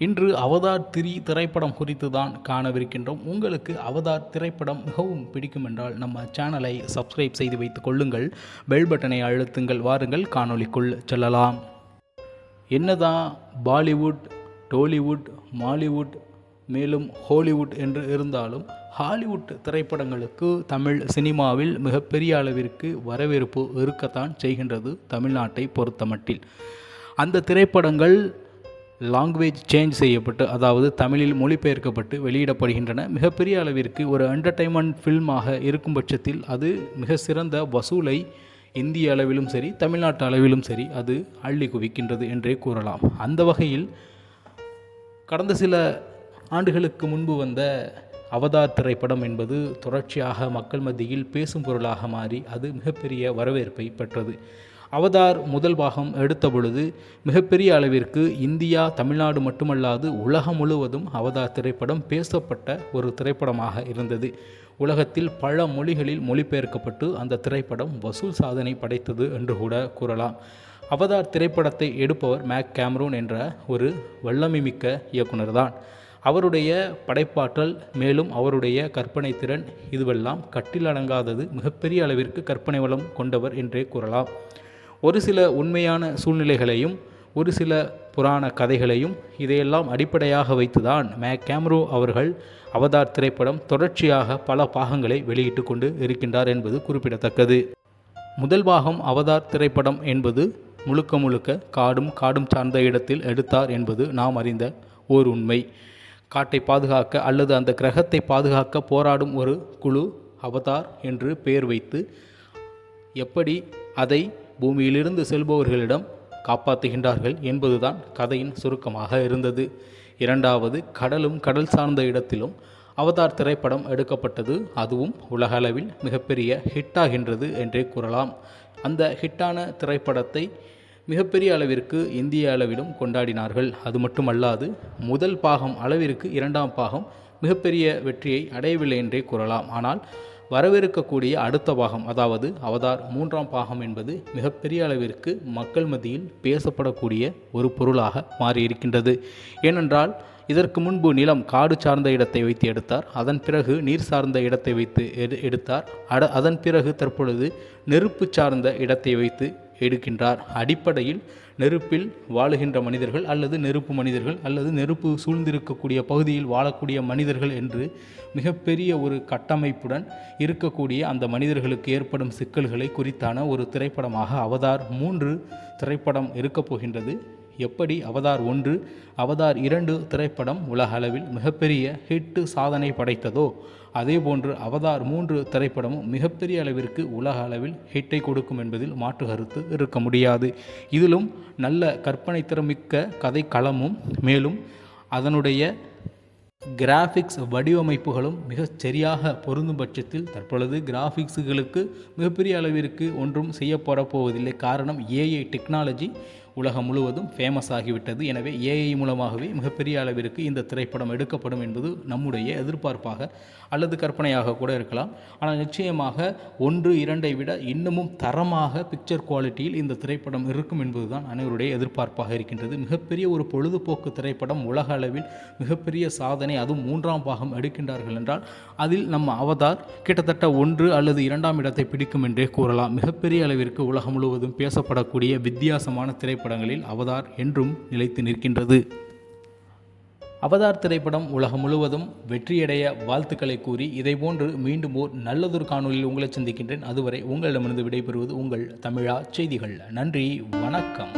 இன்று அவதார் 3 திரைப்படம் குறித்து தான் காணவிருக்கின்றோம். உங்களுக்கு அவதார் திரைப்படம் மிகவும் பிடிக்கும் என்றால் நம்ம சேனலை சப்ஸ்கிரைப் செய்து வைத்துக் கொள்ளுங்கள். பெல் பட்டனை அழுத்துங்கள். வாருங்கள் காணொளிக்குள் செல்லலாம். என்னதான் பாலிவுட், டோலிவுட், மாலிவுட் மேலும் ஹாலிவுட் என்று இருந்தாலும் ஹாலிவுட் திரைப்படங்களுக்கு தமிழ் சினிமாவில் மிகப்பெரிய அளவிற்கு வரவேற்பு இருக்கத்தான் செய்கின்றது. தமிழ்நாட்டை பொறுத்தமட்டில் அந்த திரைப்படங்கள் லாங்குவேஜ் சேஞ்ச் செய்யப்பட்டு, அதாவது தமிழில் மொழிபெயர்க்கப்பட்டு வெளியிடப்படுகின்றன. மிகப்பெரிய அளவிற்கு ஒரு என்டர்டெயின்மெண்ட் ஃபில்மாக இருக்கும் பட்சத்தில் அது மிக சிறந்த வசூலை இந்திய அளவிலும் சரி தமிழ்நாட்டு அளவிலும் சரி அது அள்ளி குவிக்கின்றது என்றே கூறலாம். அந்த வகையில் கடந்த சில ஆண்டுகளுக்கு முன்பு வந்த அவதார் திரைப்படம் என்பது தொடர்ச்சியாக மக்கள் மத்தியில் பேசும் பொருளாக மாறி அது மிகப்பெரிய வரவேற்பை பெற்றது. அவதார் முதல் பாகம் எடுத்த பொழுது மிகப்பெரிய அளவிற்கு இந்தியா, தமிழ்நாடு மட்டுமல்லாது உலகம் முழுவதும் அவதார் திரைப்படம் பேசப்பட்ட ஒரு திரைப்படமாக இருந்தது. உலகத்தில் பல மொழிகளில் மொழிபெயர்க்கப்பட்டு அந்த திரைப்படம் வசூல் சாதனை படைத்தது என்று கூட கூறலாம். அவதார் திரைப்படத்தை எடுப்பவர் மேக் கேமரூன் என்ற ஒரு வல்லமை மிக்க இயக்குனர் தான். அவருடைய படைப்பாற்றல் மேலும் அவருடைய கற்பனை திறன் இதுவெல்லாம் கட்டிலடங்காதது. மிகப்பெரிய அளவிற்கு கற்பனை வளம் கொண்டவர் என்றே கூறலாம். ஒரு சில உண்மையான சூழ்நிலைகளையும் ஒரு சில புராண கதைகளையும் இதையெல்லாம் அடிப்படையாக வைத்துதான் மேக் கேமரூன் அவர்கள் அவதார் திரைப்படம் தொடர்ச்சியாக பல பாகங்களை வெளியிட்டு கொண்டு இருக்கின்றார் என்பது குறிப்பிடத்தக்கது. முதல் பாகம் அவதார் திரைப்படம் என்பது முழுக்க காடும் சார்ந்த இடத்தில் எடுத்தார் என்பது நாம் அறிந்த ஓர் உண்மை. காட்டை பாதுகாக்க அல்லது அந்த கிரகத்தை பாதுகாக்க போராடும் ஒரு குழு அவதார் என்று பெயர் வைத்து எப்படி அதை பூமியிலிருந்து செல்பவர்களிடம் காப்பாற்றுகின்றார்கள் என்பதுதான் கதையின் சுருக்கமாக இருந்தது. இரண்டாவது, கடல் சார்ந்த இடத்திலும் அவதார் திரைப்படம் எடுக்கப்பட்டது. அதுவும் உலக அளவில் மிகப்பெரிய ஹிட்டாகின்றது என்றே கூறலாம். அந்த ஹிட்டான திரைப்படத்தை மிகப்பெரிய அளவிற்கு இந்திய அளவிலும் கொண்டாடினார்கள். அது மட்டுமல்லாது முதல் பாகம் அளவிற்கு இரண்டாம் பாகம் மிகப்பெரிய வெற்றியை அடையவில்லை என்றே கூறலாம். ஆனால் வரவிருக்கக்கூடிய அடுத்த பாகம், அதாவது அவதார் 3ஆம் பாகம் என்பது மிகப்பெரிய அளவிற்கு மக்கள் மத்தியில் பேசப்படக்கூடிய ஒரு பொருளாக மாறியிருக்கின்றது. ஏனென்றால் இதற்கு முன்பு நிலம், காடு சார்ந்த இடத்தை வைத்து எடுத்தார். அதன் பிறகு நீர் சார்ந்த இடத்தை வைத்து எடுத்தார். அதன் பிறகு தற்பொழுது நெருப்பு சார்ந்த இடத்தை வைத்து எடுக்கின்றார். அடிப்படையில் நெருப்பில் வாழுகின்ற மனிதர்கள் அல்லது நெருப்பு மனிதர்கள் அல்லது நெருப்பு சூழ்ந்திருக்கக்கூடிய பகுதியில் வாழக்கூடிய மனிதர்கள் என்று மிகப்பெரிய ஒரு கட்டமைப்புடன் இருக்கக்கூடிய அந்த மனிதர்களுக்கு ஏற்படும் சிக்கல்களை குறித்தான ஒரு திரைப்படமாக அவதார் 3 திரைப்படம் இருக்கப் போகின்றது. எப்படி அவதார் 1, அவதார் 2 திரைப்படம் உலக அளவில் மிகப்பெரிய ஹிட்டு சாதனை படைத்ததோ அதேபோன்று அவதார் 3 திரைப்படமும் மிகப்பெரிய அளவிற்கு உலக அளவில் ஹிட்டை கொடுக்கும் என்பதில் மாற்று கருத்து இருக்க முடியாது. இதிலும் நல்ல கற்பனை திறமிக்க கதை களமும் மேலும் அதனுடைய கிராஃபிக்ஸ் வடிவமைப்புகளும் மிகச் சரியாக பொருந்தும் பட்சத்தில் தற்பொழுது கிராஃபிக்ஸுகளுக்கு மிகப்பெரிய அளவிற்கு ஒன்றும் செய்யப்பட போவதில்லை. காரணம், ஏஐ டெக்னாலஜி உலகம் முழுவதும் ஃபேமஸ் ஆகிவிட்டது. எனவே ஏஐ மூலமாகவே மிகப்பெரிய அளவிற்கு இந்த திரைப்படம் எடுக்கப்படும் என்பது நம்முடைய எதிர்பார்ப்பாக அல்லது கற்பனையாக கூட இருக்கலாம். ஆனால் நிச்சயமாக 1, 2ஐ விட இன்னமும் தரமாக பிக்சர் குவாலிட்டியில் இந்த திரைப்படம் இருக்கும் என்பதுதான் அனைவருடைய எதிர்பார்ப்பாக இருக்கின்றது. மிகப்பெரிய ஒரு பொழுதுபோக்கு திரைப்படம் உலக அளவில் மிகப்பெரிய சாதனை, அதுவும் 3ஆம் பாகம் எடுக்கின்றார்கள் என்றால் அதில் நம்ம அவதார் கிட்டத்தட்ட 1 அல்லது 2ஆம் இடத்தை பிடிக்கும் என்றே கூறலாம். மிகப்பெரிய அளவிற்கு உலகம் முழுவதும் பேசப்படக்கூடிய வித்தியாசமான திரைப்படங்களில் அவதார் என்றும் நிலைத்து நிற்கின்றது. அவதார் திரைப்படம் உலகம் முழுவதும் வெற்றியடைய வாழ்த்துக்களை கூறி இதைபோன்று மீண்டும் ஓர் நல்லதொரு காணொலியில் உங்களை சந்திக்கின்றேன். அதுவரை உங்களிடமிருந்து விடைபெறுவது உங்கள் தமிழா செய்திகள். நன்றி, வணக்கம்.